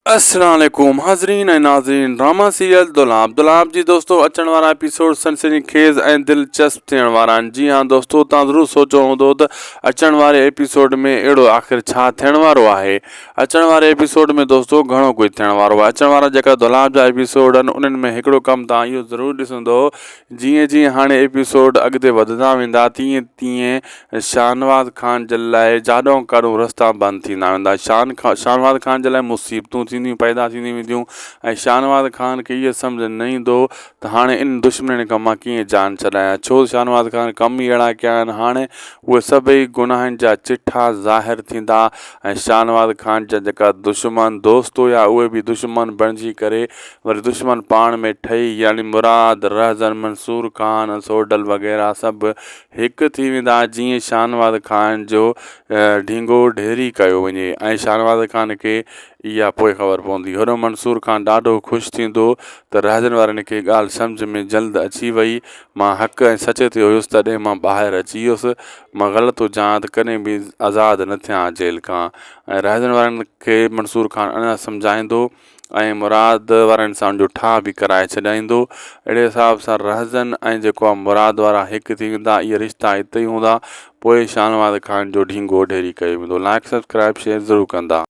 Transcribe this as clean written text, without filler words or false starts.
अस्सलाम वालेकुम हाज़रीन ऐं नाज़रीन। ड्रामा सीरियल दुलाब जी दोस्तों अचण वारा एपिसोड सनसनीखेज़ ऐं दिलचस्प थियण वारा आहिनि। जी हाँ दोस्तों, तव्हां ज़रूरु सोचियो हूंदो त अचण वारे एपिसोड में अहिड़ो आख़िर छा थियण वारो आहे। अचण वारे एपिसोड में दोस्तों घणो कुझु थियण वारो आहे। अचण वारा जेका दुलाब जा एपिसोड आहिनि उन्हनि में हिकिड़ो कमु तव्हां इहो ज़रूरु ॾिसंदो, जीअं जीअं हाणे एपिसोड अॻिते वधंदा वेंदा तीअं तीअं शाहनवाज़ ख़ान जे लाइ जाॾो काॾो रस्ता बंदि थींदा वेंदा। शाहनवाज़ ख़ान जे लाइ मुसीबतूं पैदा थींदी वेंदियूं ऐं शाहनवाज़ ख़ान खे इहा सम्झ न ईंदो त हाणे इन दुश्मन खां मां कीअं जान छॾायां, छो शाहनवाज़ ख़ान कम ई अहिड़ा कया आहिनि। हाणे उहे सभई गुनाहनि जा चिठा ज़ाहिर थींदा ऐं शाहनवाज़ ख़ान जा जेका दुश्मन दोस्त हुया उहे बि दुश्मन बणिजी करे वरी दुश्मन पाण में ठही, यानी मुराद, रहज़न, मंसूर ख़ान, सोडल वग़ैरह सभु हिकु थी वेंदा जीअं शाहनवाज़ ख़ान जो ढींगो ढेरी कयो वञे। ऐं शाहनवाज़ ख़ान खे इहा पोइ ख़बर पवंदी। होॾो मंसूर ख़ान ॾाढो ख़ुशि थींदो त रहज़न वारनि खे ॻाल्हि सम्झ में जल्द अची वई, मां हक़ ऐं सच ते हुयुसि तॾहिं मां ॿाहिरि अची वियुसि, मां ग़लति हुजां त कॾहिं बि आज़ादु न थियां जेल खां। ऐं रहज़न वारनि खे मंसूर ख़ान अञा सम्झाईंदो ऐं मुराद वारनि सां उनजो ठाह बि कराए छॾाईंदो। अहिड़े हिसाब सां रहज़न ऐं जेको आहे मुराद वारा हिकु थी वेंदा। इहे रिश्ता हिते ई हूंदा। पोइ शाहनवाज़ ख़ान जो ढींगो ढेरी कयो वेंदो। लाइक सब्सक्राइब शेयर ज़रूरु कंदा।